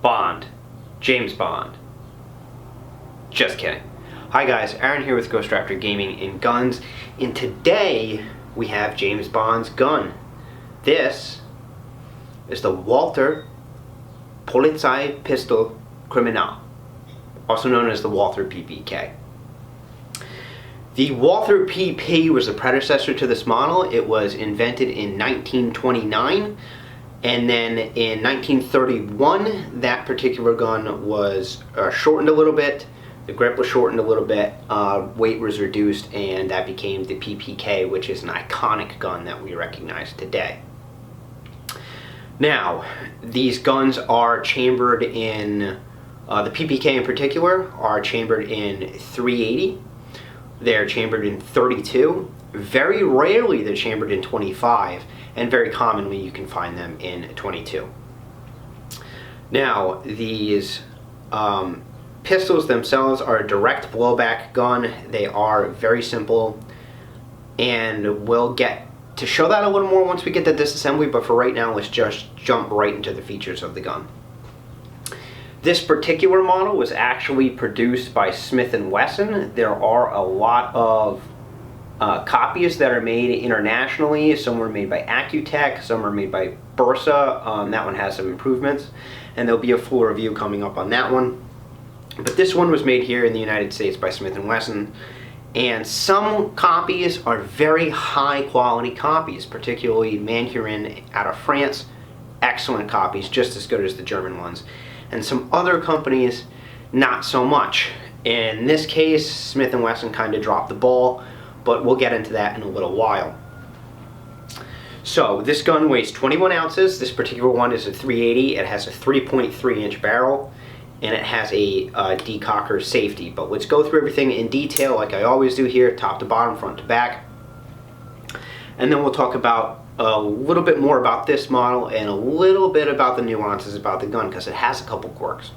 Bond. James Bond. Just kidding. Hi guys, Aaron here with Ghost Raptor Gaming and Guns, and today we have James Bond's gun. This is the Walther Pistol Criminal, also known as the Walther PPK. The Walther PP was the predecessor to this model. It was invented in 1929, and then in 1931 that particular gun was shortened a little bit. The grip was shortened a little bit, weight was reduced, and that became the PPK, which is an iconic gun that we recognize today. Now, these guns are chambered in, the PPK in particular, are chambered in .380. They're chambered in .32. Very rarely they're chambered in .25, and very commonly you can find them in .22. Now, these pistols themselves are a direct blowback gun. They are very simple, and we'll get to show that a little more once we get the disassembly, but for right now let's just jump right into the features of the gun. This particular model was actually produced by Smith and Wesson. There are a lot of copies that are made internationally. Some were made by Accutech, some are made by Bursa. That one has some improvements, and there'll be a full review coming up on that one. But this one was made here in the United States by Smith and Wesson, and some copies are very high quality copies, particularly Manhurin out of France. Excellent copies, just as good as the German ones. And some other companies, not so much. In this case, Smith and Wesson kind of dropped the ball, but we'll get into that in a little while. So this gun weighs 21 ounces. This particular one is a .380. It has a 3.3 inch barrel, and it has a decocker safety. But let's go through everything in detail like I always do here, top to bottom, front to back. And then we'll talk about a little bit more about this model and a little bit about the nuances about the gun, because it has a couple quirks.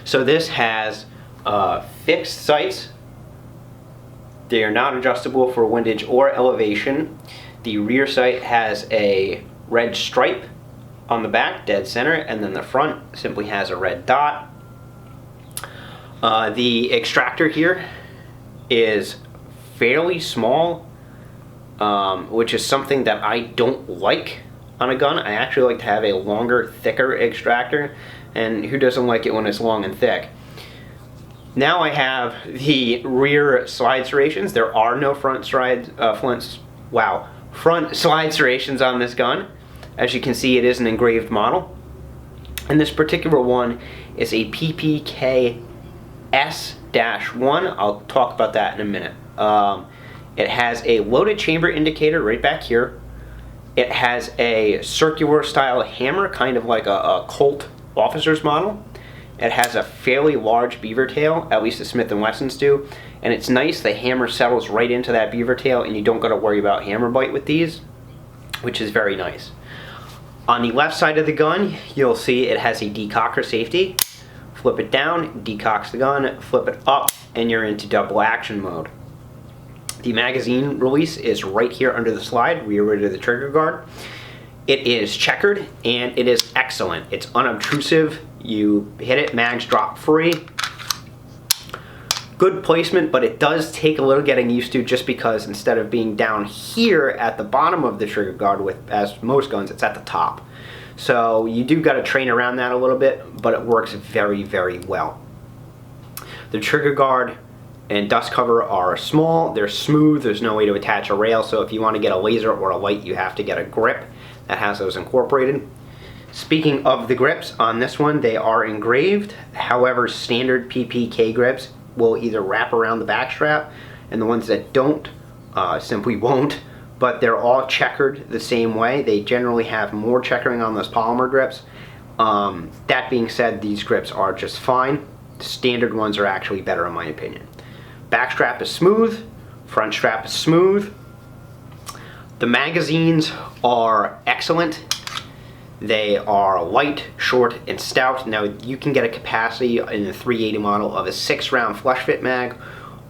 So this has fixed sights. They are not adjustable for windage or elevation. The rear sight has a red stripe on the back, dead center, and then the front simply has a red dot. The extractor here is fairly small, which is something that I don't like on a gun. I actually like to have a longer, thicker extractor, and who doesn't like it when it's long and thick? Now I have the rear slide serrations. There are no front slide serrations on this gun. As you can see, it is an engraved model, and this particular one is a PPK-1. I'll talk about that in a minute. It has a loaded chamber indicator right back here. It has a circular style hammer, kind of like a Colt officer's model. It has a fairly large beaver tail, at least the Smith & Wessons do, and it's nice. The hammer settles right into that beaver tail, and you don't got to worry about hammer bite with these, which is very nice. On the left side of the gun, you'll see it has a decocker safety. Flip it down, decocks the gun, flip it up, and you're into double action mode. The magazine release is right here under the slide, rear to the trigger guard. It is checkered, and it is excellent. It's unobtrusive. You hit it, mags drop free. Good placement, but it does take a little getting used to, just because instead of being down here at the bottom of the trigger guard, as most guns, it's at the top. So you do got to train around that a little bit, but it works very, very well. The trigger guard and dust cover are small, they're smooth, there's no way to attach a rail, so if you want to get a laser or a light, you have to get a grip that has those incorporated. Speaking of the grips, on this one they are engraved. However, standard PPK grips will either wrap around the back strap, and the ones that don't simply won't, but they're all checkered the same way. They generally have more checkering on those polymer grips. That being said, these grips are just fine. The standard ones are actually better in my opinion. Back strap is smooth, front strap is smooth. The magazines are excellent. They are light, short, and stout. Now you can get a capacity in the .380 model of a 6-round flush fit mag,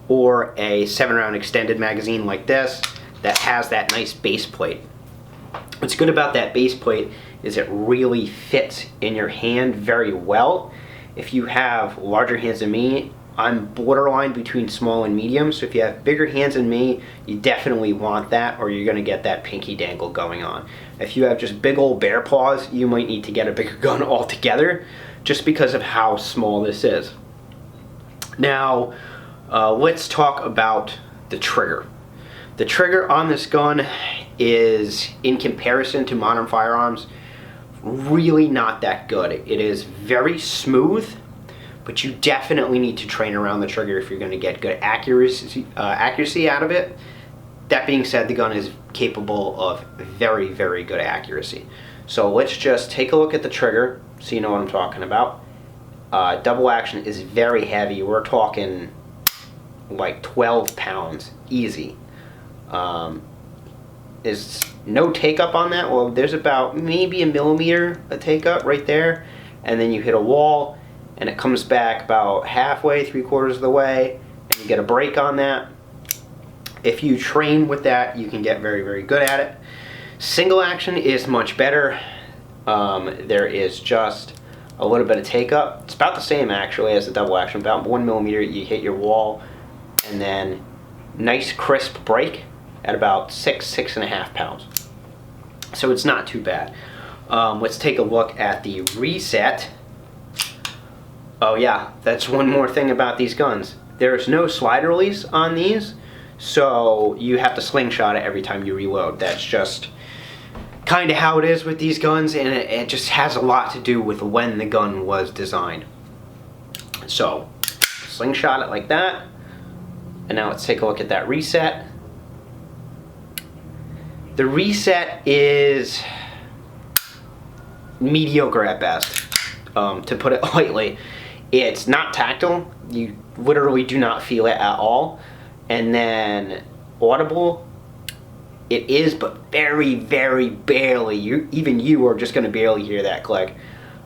or a 7-round extended magazine like this that has that nice base plate. What's good about that base plate is it really fits in your hand very well. If you have larger hands than me, I'm borderline between small and medium, so if you have bigger hands than me, you definitely want that, or you're going to get that pinky dangle going on. If you have just big old bear paws, you might need to get a bigger gun altogether, just because of how small this is. Now, let's talk about the trigger. The trigger on this gun is, in comparison to modern firearms, really not that good. It is very smooth, but you definitely need to train around the trigger if you're going to get good accuracy out of it. That being said, the gun is capable of very, very good accuracy. So let's just take a look at the trigger so you know what I'm talking about. Double action is very heavy. We're talking like 12 pounds, easy. Is no take up on that? Well, there's about maybe a millimeter of take up right there, and then you hit a wall and it comes back about halfway, 3/4 of the way, and you get a break on that. If you train with that, you can get very, very good at it. Single action is much better. There is just a little bit of take up. It's about the same actually as the double action, about 1 millimeter. You hit your wall, and then nice crisp break at about 6.5 pounds. So it's not too bad. Let's take a look at the reset. Oh yeah, that's one more thing about these guns. There's no slide release on these, so you have to slingshot it every time you reload. That's just kind of how it is with these guns, and it just has a lot to do with when the gun was designed. So, slingshot it like that, and now let's take a look at that reset. The reset is mediocre at best, to put it lightly. It's not tactile. You literally do not feel it at all. And then audible, it is, but very, very barely. Even you are just going to barely hear that click.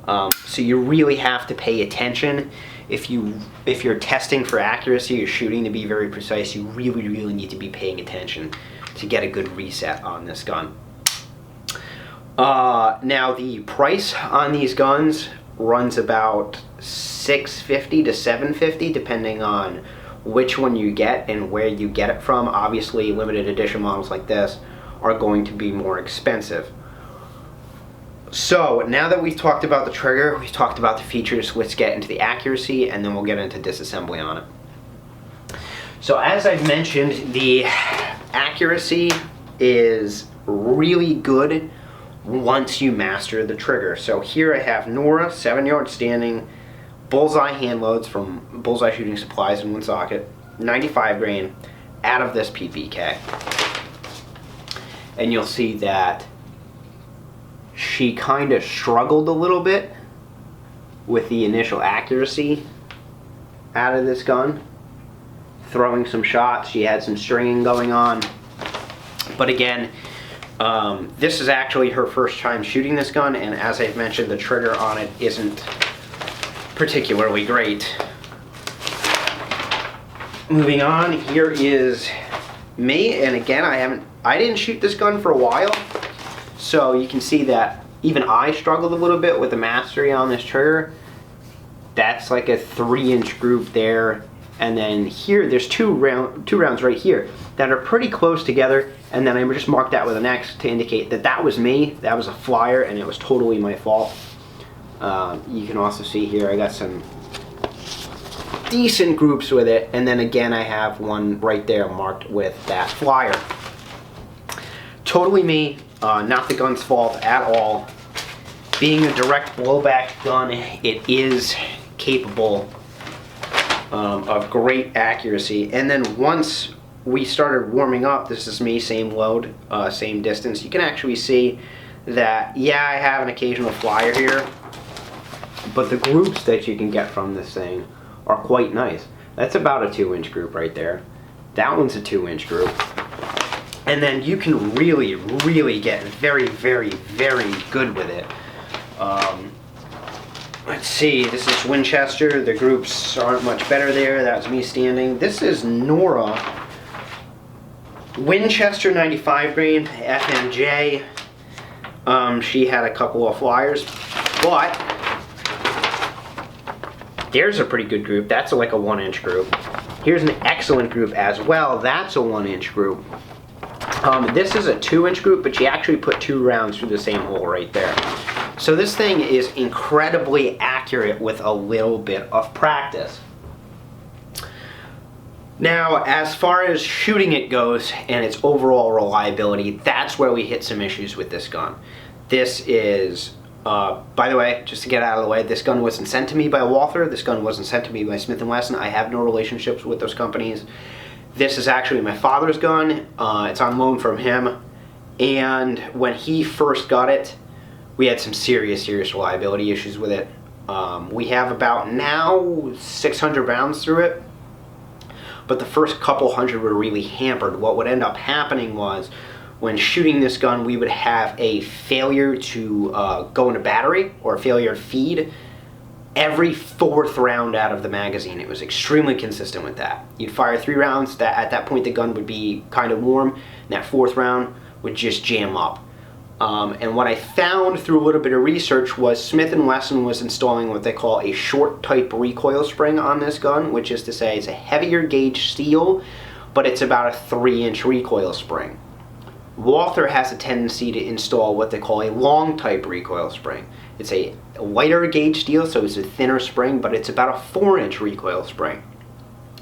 So you really have to pay attention. If you're testing for accuracy, you're shooting to be very precise, you really, really need to be paying attention to get a good reset on this gun. Now the price on these guns runs about $650 to $750 depending on which one you get and where you get it from. Obviously, limited edition models like this are going to be more expensive. So now that we've talked about the trigger, we've talked about the features, let's get into the accuracy, and then we'll get into disassembly on it. So as I've mentioned, the accuracy is really good once you master the trigger. So here I have Nora 7-yard standing bullseye hand loads from Bullseye Shooting Supplies in one socket, 95 grain out of this PPK. And you'll see that she kind of struggled a little bit with the initial accuracy out of this gun. Throwing some shots, she had some stringing going on. But again, this is actually her first time shooting this gun, and as I've mentioned, the trigger on it isn't particularly great. Moving on, here is me, and again, I didn't shoot this gun for a while, so you can see that even I struggled a little bit with the mastery on this trigger. That's like a 3-inch group there, and then here there's two rounds right here that are pretty close together, and then I just marked that with an X to indicate that that was me, that was a flyer, and it was totally my fault. You can also see here I got some decent groups with it, and then again I have one right there marked with that flyer. Totally me, not the gun's fault at all. Being a direct blowback gun, it is capable of great accuracy. And then once we started warming up, this is me, same load, same distance, you can actually see that, yeah, I have an occasional flyer here, but the groups that you can get from this thing are quite nice. That's about a 2-inch group right there. That one's a 2-inch group. And then you can really, really get very, very, very good with it. Let's see, this is Winchester. The groups aren't much better there. That's me standing. This is Nora. Winchester 95 grain, FMJ. She had a couple of flyers, but there's a pretty good group. That's like a 1-inch group. Here's an excellent group as well. That's a 1-inch group. This is a 2-inch group, but she actually put 2 rounds through the same hole right there. So this thing is incredibly accurate with a little bit of practice. Now, as far as shooting it goes and its overall reliability, that's where we hit some issues with this gun. This is, by the way, just to get out of the way, this gun wasn't sent to me by Walther. This gun wasn't sent to me by Smith and Wesson. I have no relationships with those companies. This is actually my father's gun. It's on loan from him. And when he first got it, we had some serious reliability issues with it. We have about now 600 rounds through it. But the first couple hundred were really hampered. What would end up happening was, when shooting this gun, we would have a failure to go into battery, or a failure to feed, every 4th round out of the magazine. It was extremely consistent with that. You'd fire 3 rounds, at that point the gun would be kind of warm, and that 4th round would just jam up. And what I found through a little bit of research was Smith and Wesson was installing what they call a short type recoil spring on this gun, which is to say it's a heavier gauge steel, but it's about a 3-inch recoil spring. Walther has a tendency to install what they call a long type recoil spring. It's a lighter gauge steel, so it's a thinner spring, but it's about a 4-inch recoil spring.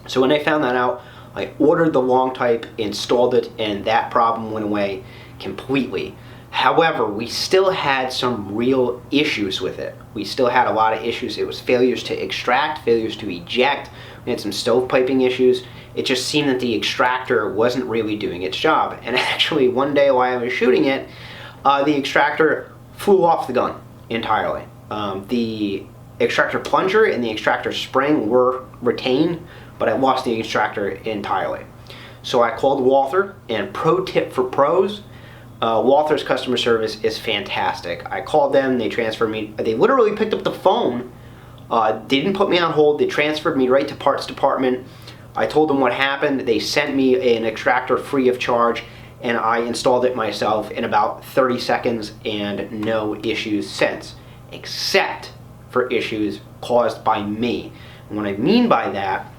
So when I found that out, I ordered the long type, installed it, and that problem went away completely. However, we still had some real issues with it. We still had a lot of issues. It was failures to extract, failures to eject. We had some stovepiping issues. It just seemed that the extractor wasn't really doing its job. And actually, one day while I was shooting it, the extractor flew off the gun entirely. The extractor plunger and the extractor spring were retained, but I lost the extractor entirely. So I called Walther, and pro tip for pros, Walther's customer service is fantastic. I called them, they transferred me, they literally picked up the phone, they didn't put me on hold, they transferred me right to parts department. I told them what happened, they sent me an extractor free of charge, and I installed it myself in about 30 seconds, and no issues since, except for issues caused by me. And what I mean by that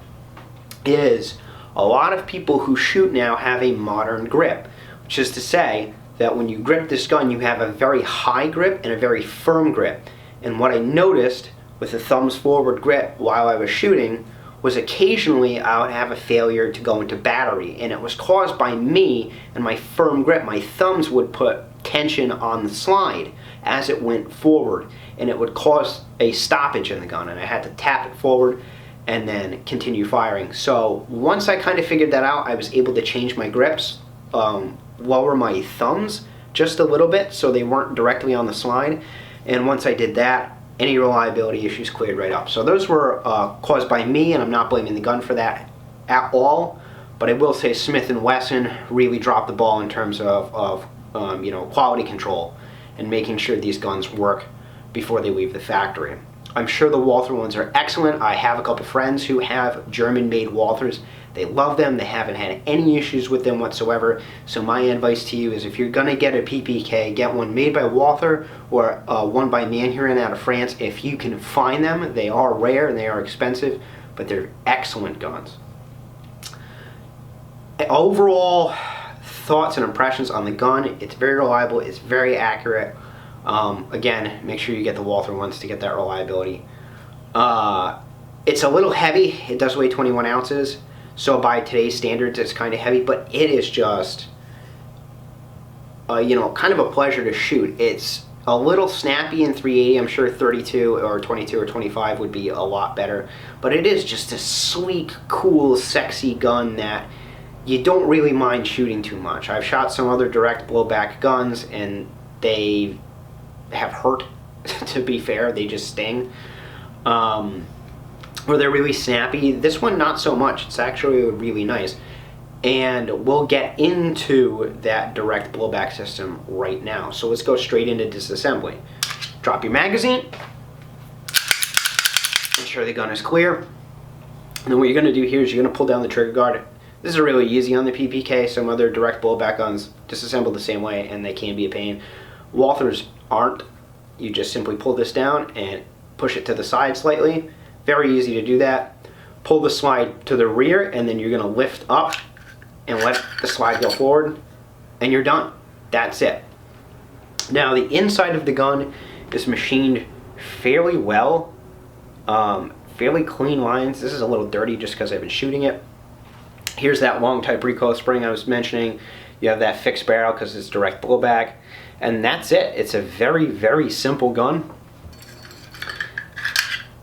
is a lot of people who shoot now have a modern grip, which is to say that when you grip this gun, you have a very high grip and a very firm grip. And what I noticed with the thumbs forward grip while I was shooting was occasionally I would have a failure to go into battery, and it was caused by me and my firm grip. My thumbs would put tension on the slide as it went forward, and it would cause a stoppage in the gun, and I had to tap it forward and then continue firing. So once I kind of figured that out, I was able to change my grips, lower my thumbs just a little bit so they weren't directly on the slide, and once I did that, any reliability issues cleared right up. So those were caused by me, and I'm not blaming the gun for that at all, but I will say Smith and Wesson really dropped the ball in terms of quality control and making sure these guns work before they leave the factory. I'm sure the Walther ones are excellent. I have a couple friends who have German-made Walthers. They love them. They haven't had any issues with them whatsoever. So my advice to you is, if you're going to get a PPK, get one made by Walther or one by Manhurin out of France. If you can find them, they are rare and they are expensive, but they're excellent guns. Overall thoughts and impressions on the gun: it's very reliable, it's very accurate. Again, make sure you get the Walther ones to get that reliability. It's a little heavy. It does weigh 21 ounces. So by today's standards, it's kind of heavy, but it is just, kind of a pleasure to shoot. It's a little snappy in 380. I'm sure 32 or 22 or 25 would be a lot better. But it is just a sleek, cool, sexy gun that you don't really mind shooting too much. I've shot some other direct blowback guns, and they have hurt, to be fair. They just sting. Or they're really snappy. This one, not so much. It's actually really nice. And we'll get into that direct blowback system right now. So let's go straight into disassembly. Drop your magazine. Ensure the gun is clear. And then what you're going to do here is you're going to pull down the trigger guard. This is really easy on the PPK. Some other direct blowback guns disassemble the same way, and they can be a pain. Walthers aren't. You just simply pull this down and push it to the side slightly. Very easy to do that. Pull the slide to the rear, and then you're going to lift up and let the slide go forward, and you're done. That's it. Now the inside of the gun is machined fairly well. Fairly clean lines. This is a little dirty just because I've been shooting it. Here's that long type recoil spring I was mentioning. You have that fixed barrel because it's direct blowback. And that's it. It's a very, very simple gun.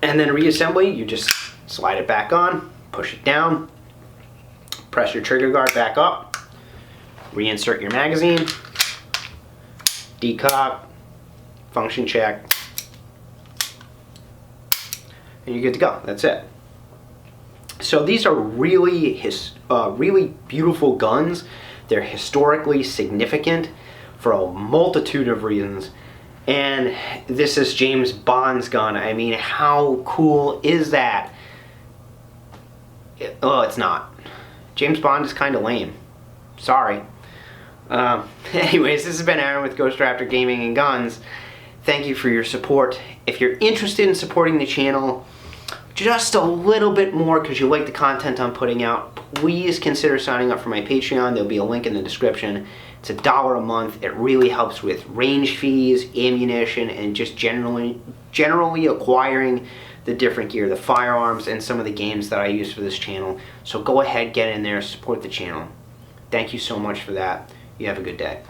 And then reassembly, you just slide it back on, push it down, press your trigger guard back up, reinsert your magazine, decock, function check, and you're good to go. That's it. So these are really beautiful guns. They're historically significant for a multitude of reasons. And this is James Bond's gun. I mean, how cool is that? Oh, it's not. James Bond is kind of lame. Sorry. Anyways, this has been Aaron with Ghost Raptor Gaming and Guns. Thank you for your support. If you're interested in supporting the channel just a little bit more because you like the content I'm putting out, please consider signing up for my Patreon. There'll be a link in the description. It's $1 a month. It really helps with range fees, ammunition, and just generally acquiring the different gear, the firearms, and some of the games that I use for this channel. So go ahead, get in there, support the channel. Thank you so much for that. You have a good day.